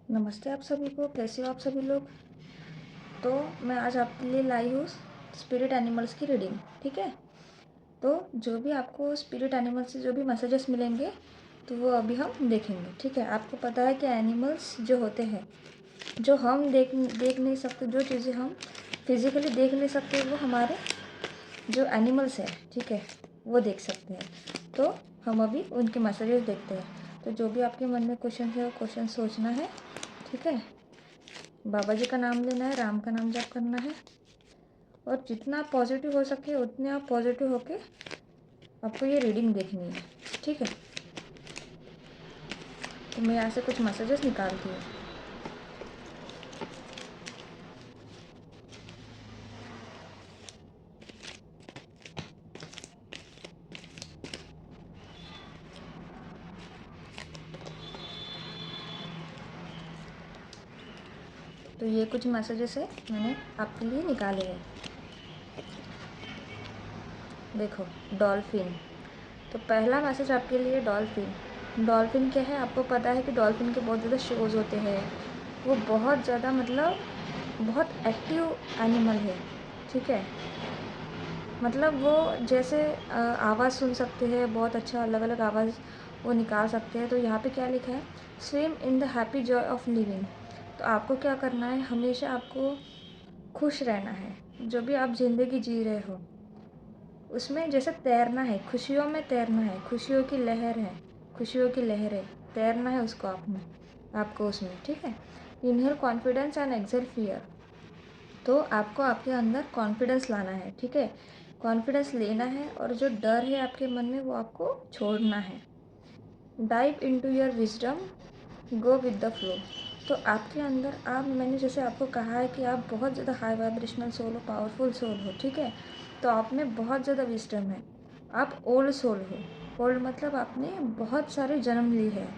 नमस्ते आप सभी को, कैसे हो आप सभी लोग। तो मैं आज आपके लिए लाई हूँ स्पिरिट एनिमल्स की रीडिंग। ठीक है, तो जो भी आपको स्पिरिट एनिमल्स से जो भी मैसेजेस मिलेंगे तो वो अभी हम देखेंगे। ठीक है, आपको पता है कि एनिमल्स जो होते हैं, जो हम देख नहीं सकते, जो चीज़ें हम फिज़िकली देख नहीं सकते, वो हमारे जो एनिमल्स हैं, ठीक है, वो देख सकते हैं। तो हम अभी उनके मैसेजेस देखते हैं। तो जो भी आपके मन में क्वेश्चन है वो क्वेश्चन सोचना है। ठीक है, बाबा जी का नाम लेना है, राम का नाम जप करना है, और जितना आप पॉजिटिव हो सके उतने आप पॉजिटिव होके आपको ये रीडिंग देखनी है। ठीक है, तो मैं यहाँ से कुछ मैसेजेस निकालती हूँ। तो ये कुछ मैसेजेस है मैंने आपके लिए निकाले हैं। देखो, डॉल्फिन। तो पहला मैसेज आपके लिए डॉल्फिन। डॉल्फिन क्या है, आपको पता है कि डॉल्फिन के बहुत ज़्यादा शोज़ होते हैं। वो बहुत ज़्यादा मतलब बहुत एक्टिव एनिमल है। ठीक है, मतलब वो जैसे आवाज़ सुन सकते हैं, बहुत अच्छा अलग अलग आवाज़ वो निकाल सकते हैं। तो यहाँ पे क्या लिखा है, swim in the happy Joy of living. तो आपको क्या करना है, हमेशा आपको खुश रहना है। जो भी आप ज़िंदगी जी रहे हो उसमें जैसे तैरना है, खुशियों में तैरना है, खुशियों की लहर है, खुशियों की लहर है, तैरना है उसको आपको उसमें। ठीक है, inhale confidence and exhale fear. तो आपको आपके अंदर कॉन्फिडेंस लाना है। ठीक है, कॉन्फिडेंस लेना है, और जो डर है आपके मन में वो आपको छोड़ना है। Dive into your wisdom, go with the flow. तो आपके अंदर मैंने जैसे आपको कहा है कि आप बहुत ज़्यादा हाई वाइब्रेशनल सोल हो, पावरफुल सोल हो। ठीक है, तो आप में बहुत ज़्यादा विजडम है। आप ओल्ड सोल हो। ओल्ड मतलब आपने बहुत सारे जन्म ली है,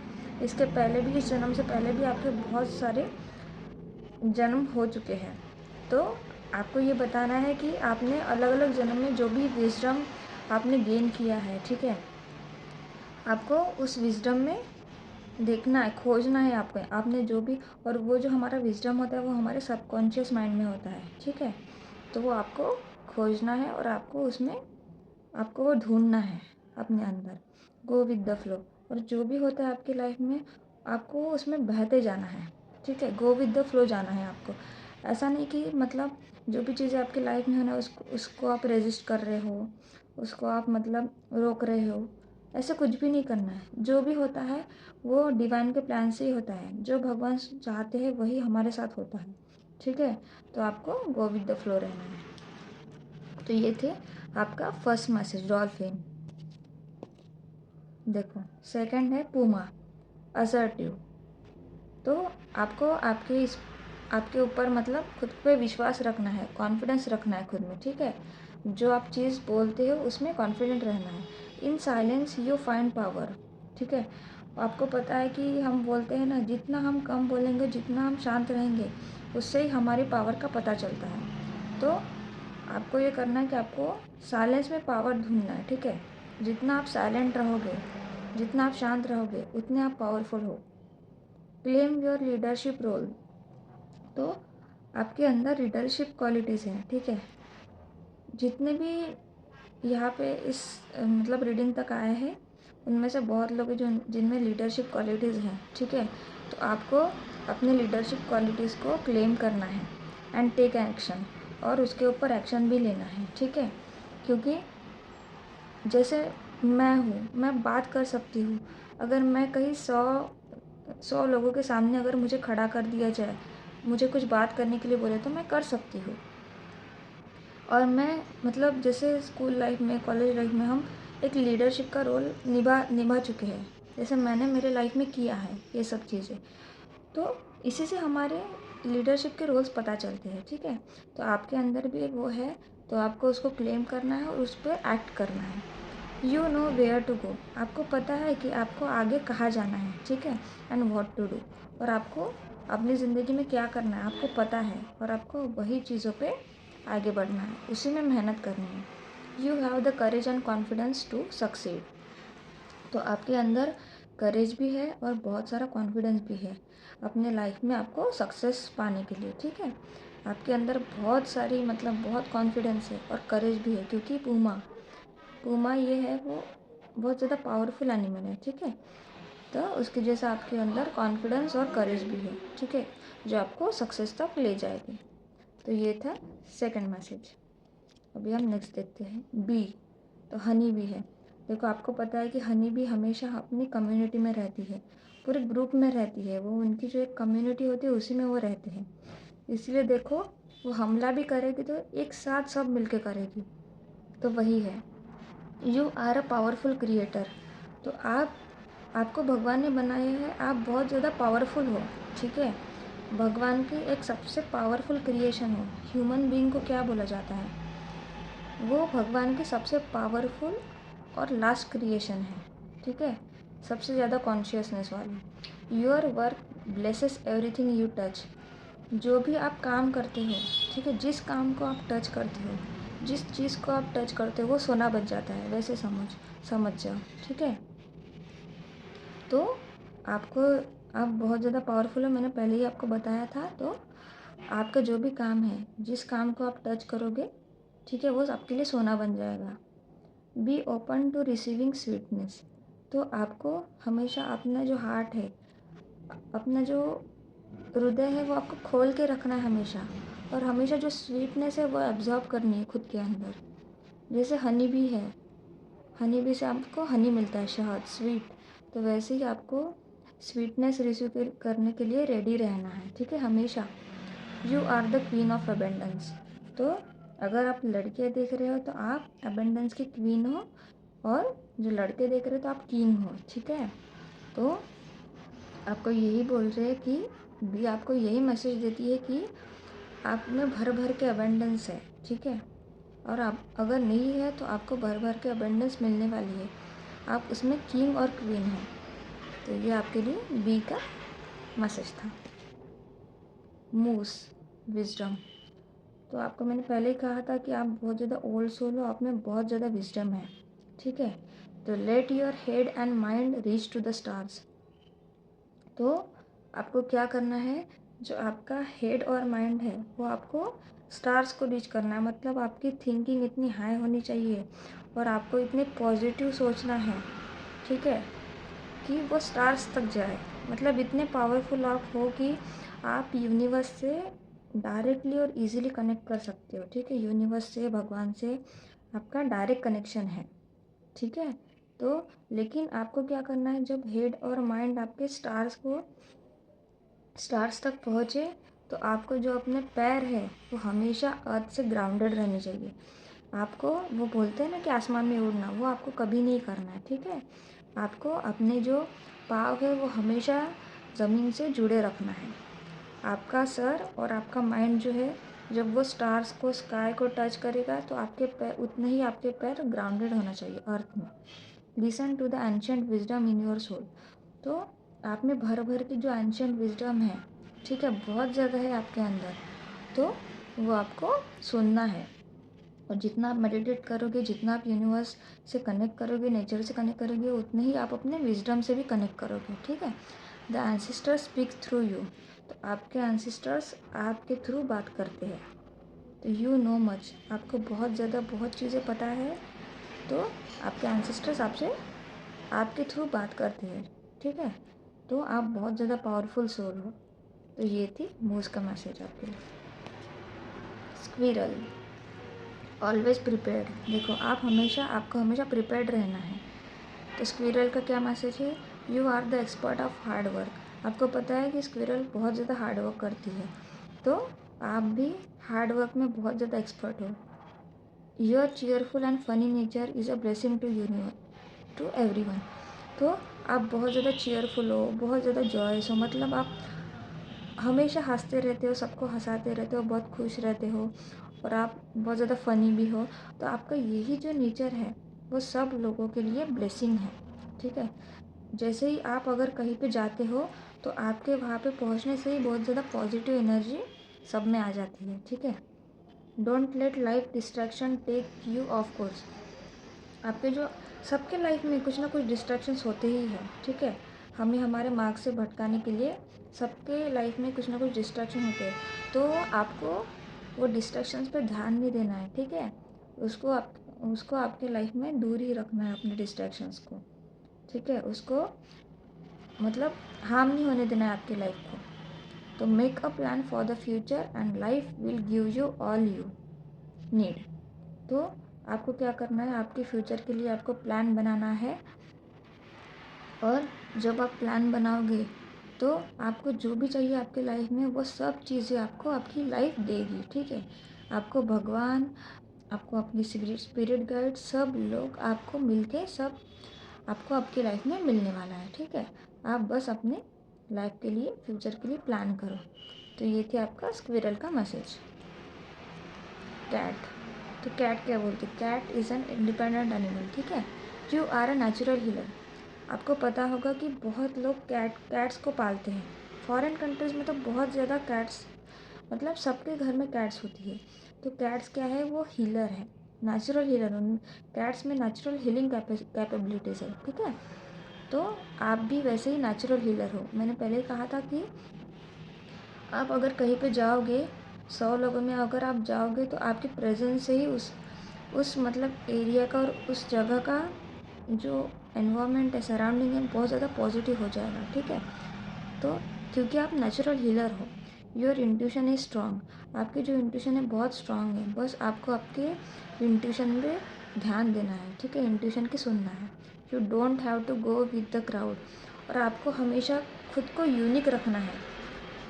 इसके पहले भी, इस जन्म से पहले भी आपके बहुत सारे जन्म हो चुके हैं। तो आपको ये बताना है कि आपने अलग अलग जन्म में जो भी विजडम आपने गेन किया है, ठीक है, आपको उस विजडम में देखना है, खोजना है आपको, आपने जो भी। और वो जो हमारा विजडम होता है वो हमारे सबकॉन्शियस माइंड में होता है। ठीक है, तो वो आपको खोजना है और आपको उसमें आपको वो ढूंढना है अपने अंदर। गो विद द फ्लो। और जो भी होता है आपकी लाइफ में आपको उसमें बहते जाना है। ठीक है, गो विद द फ्लो जाना है आपको। ऐसा नहीं कि मतलब जो भी चीज़ें आपकी लाइफ में है ना, उसको आप रेजिस्ट कर रहे हो, उसको आप मतलब रोक रहे हो। ऐसा कुछ भी नहीं करना है। जो भी होता है वो डिवाइन के प्लान से ही होता है। जो भगवान चाहते हैं वही हमारे साथ होता है। ठीक है, तो आपको गो विद द फ्लो रहना है। तो ये थे आपका फर्स्ट मैसेज, डॉल्फिन। देखो, सेकंड है पूमा, असर्टिव। तो आपको आपके ऊपर मतलब खुद पे विश्वास रखना है, कॉन्फिडेंस रखना है खुद में। ठीक है, जो आप चीज़ बोलते हो उसमें कॉन्फिडेंट रहना है। In silence you find power. ठीक है, आपको पता है कि हम बोलते हैं ना, जितना हम कम बोलेंगे, जितना हम शांत रहेंगे, उससे ही हमारी पावर का पता चलता है। तो आपको ये करना है कि आपको साइलेंस में पावर ढूंढना है। ठीक है, जितना आप साइलेंट रहोगे, जितना आप शांत रहोगे, उतने आप पावरफुल हो। Claim your leadership role. तो आपके अंदर लीडरशिप क्वालिटीज़ हैं। ठीक है, जितने भी यहाँ पे इस मतलब रीडिंग तक आए हैं उनमें से बहुत लोग हैं जो जिनमें लीडरशिप क्वालिटीज़ हैं। ठीक है, तो आपको अपने लीडरशिप क्वालिटीज़ को क्लेम करना है एंड टेक एक्शन, और उसके ऊपर एक्शन भी लेना है। ठीक है, क्योंकि जैसे मैं हूँ, मैं बात कर सकती हूँ। अगर मैं कहीं 100 लोगों के सामने अगर मुझे खड़ा कर दिया जाए, मुझे कुछ बात करने के लिए बोले, तो मैं कर सकती हूँ। और मैं मतलब जैसे स्कूल लाइफ में, कॉलेज लाइफ में हम एक लीडरशिप का रोल निभा चुके हैं। जैसे मैंने मेरे लाइफ में किया है ये सब चीज़ें। तो इसी से हमारे लीडरशिप के रोल्स पता चलते हैं। ठीक है, तो आपके अंदर भी एक वो है, तो आपको उसको क्लेम करना है और उस पर एक्ट करना है। You know where to go. आपको पता है कि आपको आगे कहाँ जाना है। ठीक है, एंड व्हाट टू डू। और आपको अपनी ज़िंदगी में क्या करना है आपको पता है, और आपको वही चीज़ों पे आगे बढ़ना है, उसी में मेहनत करनी है। You have the courage and confidence to succeed. तो आपके अंदर करेज भी है और बहुत सारा कॉन्फिडेंस भी है अपने लाइफ में आपको सक्सेस पाने के लिए, ठीक है। आपके अंदर बहुत सारी मतलब बहुत कॉन्फिडेंस है और करेज भी है, क्योंकि पूमा पूमा ये है वो बहुत ज़्यादा पावरफुल एनिमल है, ठीक है। तो उसकी जैसा आपके अंदर कॉन्फिडेंस और करेज भी है, ठीक है, जो आपको सक्सेस तक ले जाएगी। तो ये था सेकंड मैसेज। अभी हम नेक्स्ट देखते हैं बी। तो हनी बी है। देखो आपको पता है कि हनी बी हमेशा अपनी कम्युनिटी में रहती है, पूरे ग्रुप में रहती है, वो उनकी जो एक कम्युनिटी होती है उसी में वो रहते हैं। इसलिए देखो वो हमला भी करेगी तो एक साथ सब मिलके करेगी। तो वही है, you are a powerful creator. तो आपको भगवान ने बनाया है, आप बहुत ज़्यादा पावरफुल हो, ठीक है। भगवान की एक सबसे पावरफुल क्रिएशन हो। ह्यूमन बीइंग को क्या बोला जाता है, वो भगवान की सबसे पावरफुल और लास्ट क्रिएशन है, ठीक है, सबसे ज़्यादा कॉन्शियसनेस वाली। Your work blesses everything you touch. जो भी आप काम करते हो, ठीक है, जिस काम को आप टच करते हो, जिस चीज़ को आप टच करते हो वो सोना बच जाता है, वैसे समझ जाओ, ठीक है। तो आपको आप बहुत ज़्यादा पावरफुल हो, मैंने पहले ही आपको बताया था। तो आपका जो भी काम है, जिस काम को आप टच करोगे, ठीक है, वो आपके लिए सोना बन जाएगा। Be open to receiving sweetness. तो आपको हमेशा अपना जो हार्ट है, अपना जो हृदय है, वो आपको खोल के रखना है हमेशा, और हमेशा जो स्वीटनेस है वो एब्जॉर्ब करनी है खुद के अंदर। जैसे हनी बी है, हनी बी से आपको हनी मिलता है, शहद, स्वीट। तो वैसे ही आपको स्वीटनेस रिसीव करने के लिए रेडी रहना है, ठीक है, हमेशा। You are the queen of abundance. तो अगर आप लड़के देख रहे हो तो आप अबेंडेंस की क्वीन हो, और जो लड़के देख रहे हो तो आप किंग हो, ठीक है। तो आपको यही बोल रहे हैं कि भी आपको यही मैसेज देती है कि आप में भर भर के अबेंडेंस है, ठीक है। और आप अगर नहीं है तो आपको भर भर के अबेंडेंस मिलने वाली है, आप उसमें किंग और क्वीन हैं। तो ये आपके लिए बी का मैसेज था। मूस, विजडम। तो आपको मैंने पहले ही कहा था कि आप बहुत ज़्यादा ओल्ड सोल हो, आप में बहुत ज़्यादा विजडम है, ठीक है। तो let your head and mind reach to the stars. तो आपको क्या करना है, जो आपका हेड और माइंड है वो आपको स्टार्स को रीच करना है। मतलब आपकी थिंकिंग इतनी हाई होनी चाहिए और आपको इतने पॉजिटिव सोचना है, ठीक है, कि वो स्टार्स तक जाए। मतलब इतने पावरफुल आप हो कि आप यूनिवर्स से डायरेक्टली और इजीली कनेक्ट कर सकते हो, ठीक है। यूनिवर्स से, भगवान से आपका डायरेक्ट कनेक्शन है, ठीक है। तो लेकिन आपको क्या करना है, जब हेड और माइंड आपके स्टार्स तक पहुँचे, तो आपको जो अपने पैर है वो हमेशा अर्थ से ग्राउंडेड रहनी चाहिए। आपको वो बोलते हैं ना कि आसमान में उड़ना, वो आपको कभी नहीं करना है, ठीक है। आपको अपने जो पाँव है वो हमेशा ज़मीन से जुड़े रखना है। आपका सर और आपका माइंड जो है, जब वो स्टार्स को, स्काई को टच करेगा तो आपके पैर, उतने ही आपके पैर ग्राउंडेड होना चाहिए अर्थ में। Listen to the ancient wisdom in your soul. तो आप में भर भर की जो एंशिएंट विजडम है, ठीक है, बहुत ज़्यादा है आपके अंदर, तो वो आपको सुनना है। और जितना आप मेडिटेट करोगे, जितना आप यूनिवर्स से कनेक्ट करोगे, नेचर से कनेक्ट करोगे, उतने ही आप अपने विजडम से भी कनेक्ट करोगे, ठीक है। The ancestors speak through you. तो आपके एंसिस्टर्स आपके थ्रू बात करते हैं। तो यू नो मच, आपको बहुत ज़्यादा बहुत चीज़ें पता है, तो आपके एंसिस्टर्स आपसे आपके थ्रू बात करते हैं, ठीक है। तो आप बहुत ज़्यादा पावरफुल सोल हो। तो ये थी मूस का मैसेज आपके लिए। Squirrel, always prepared. देखो आपको हमेशा प्रिपेयर्ड रहना है। तो स्क्विरल का क्या मैसेज है, you are the expert of hard work. आपको पता है कि स्क्विरल बहुत ज़्यादा हार्ड वर्क करती है, तो आप भी हार्ड वर्क में बहुत ज़्यादा एक्सपर्ट हो। Your cheerful and funny nature is a blessing to everyone. तो आप बहुत ज़्यादा चीयरफुल हो, बहुत ज़्यादा जॉयस हो, मतलब आप हमेशा हंसते रहते हो, सबको हंसाते रहते हो, बहुत खुश रहते हो, और आप बहुत ज़्यादा फ़नी भी हो। तो आपका यही जो नेचर है वो सब लोगों के लिए ब्लेसिंग है, ठीक है। जैसे ही आप अगर कहीं पे जाते हो तो आपके वहाँ पे पहुँचने से ही बहुत ज़्यादा पॉजिटिव एनर्जी सब में आ जाती है, ठीक है। Don't let life distraction take you off course. आपके जो सबके लाइफ में कुछ ना कुछ डिस्ट्रैक्शंस होते ही हैं, ठीक है। हमें हमारे मार्ग से भटकाने के लिए सबके लाइफ में कुछ ना कुछ डिस्ट्रैक्शन होते हैं, तो आपको वो डिस्ट्रैक्शंस पे ध्यान नहीं देना है, ठीक है। उसको आपके लाइफ में दूर ही रखना है, अपने डिस्ट्रैक्शंस को, ठीक है। उसको मतलब हार्म नहीं होने देना है आपकी लाइफ को। तो make a plan for the future and life will give you all you need. तो आपको क्या करना है, आपके फ्यूचर के लिए आपको प्लान बनाना है, और जब आप प्लान बनाओगे तो आपको जो भी चाहिए आपके लाइफ में वो सब चीज़ें आपको आपकी लाइफ देगी, ठीक है। आपको भगवान, आपको अपनी स्पिरिट गाइड, सब लोग आपको मिलके सब आपको आपकी लाइफ में मिलने वाला है, ठीक है। आप बस अपने लाइफ के लिए, फ्यूचर के लिए प्लान करो। तो ये थी आपका स्क्विरल का मैसेज। कैट, तो कैट क्या बोलते हैं, cat is an independent animal, ठीक है। You are a natural healer. आपको पता होगा कि बहुत लोग कैट्स को पालते हैं। फॉरेन कंट्रीज़ में तो बहुत ज़्यादा कैट्स, मतलब सबके घर में कैट्स होती है। तो कैट्स क्या है, वो हीलर है, नेचुरल हीलर। उन कैट्स में नेचुरल हीलिंग कैपेबिलिटीज़ है, ठीक है। तो आप भी वैसे ही नेचुरल हीलर हो। मैंने पहले ही कहा था कि आप अगर कहीं पे जाओगे, 100 लोगों में अगर आप जाओगे तो आपकी प्रेजेंस से ही उस मतलब एरिया का और उस जगह का जो एनवायरनमेंट है, सराउंडिंग है, बहुत ज़्यादा पॉजिटिव हो जाएगा, ठीक है। तो क्योंकि आप नेचुरल हीलर हो, योर इंट्यूशन इज स्ट्रॉन्ग। आपकी जो इंट्यूशन है बहुत स्ट्रॉन्ग है, बस आपको आपके इंट्यूशन पे ध्यान देना है, ठीक है। इंट्यूशन की सुनना है। You don't have to go with the crowd. और आपको हमेशा खुद को यूनिक रखना है।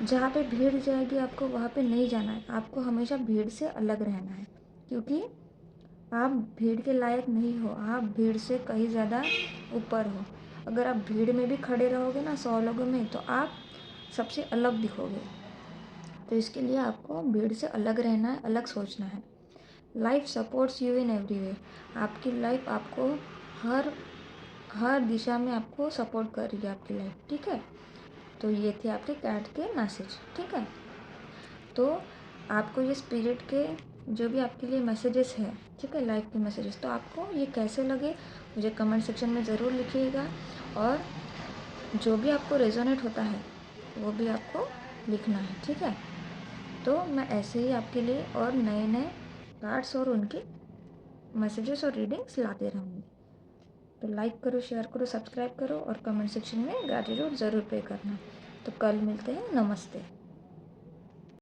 जहाँ पे भीड़ जाएगी आपको वहाँ पे नहीं जाना है, आपको हमेशा भीड़ से अलग रहना है, क्योंकि आप भीड़ के लायक नहीं हो, आप भीड़ से कहीं ज़्यादा ऊपर हो। अगर आप भीड़ में भी खड़े रहोगे ना 100 लोगों में, तो आप सबसे अलग दिखोगे। तो इसके लिए आपको भीड़ से अलग रहना है, अलग सोचना है। Life supports you in every way. आपकी लाइफ आपको हर हर दिशा में आपको सपोर्ट कर रही है, आपकी लाइफ, ठीक है। तो ये थे आपके कैट के मैसेज, ठीक है। तो आपको ये स्पिरिट के जो भी आपके लिए मैसेजेस हैं, ठीक है, लाइफ के मैसेजेस, तो आपको ये कैसे लगे मुझे कमेंट सेक्शन में ज़रूर लिखिएगा। और जो भी आपको रेजोनेट होता है वो भी आपको लिखना है, ठीक है। तो मैं ऐसे ही आपके लिए और नए नए कार्ड्स और उनके मैसेजेस और रीडिंग्स लाते रहूँगी। तो लाइक करो, शेयर करो, सब्सक्राइब करो और कमेंट सेक्शन में ग्रैटिट्यूड ज़रूर पे करना। तो कल मिलते हैं, नमस्ते।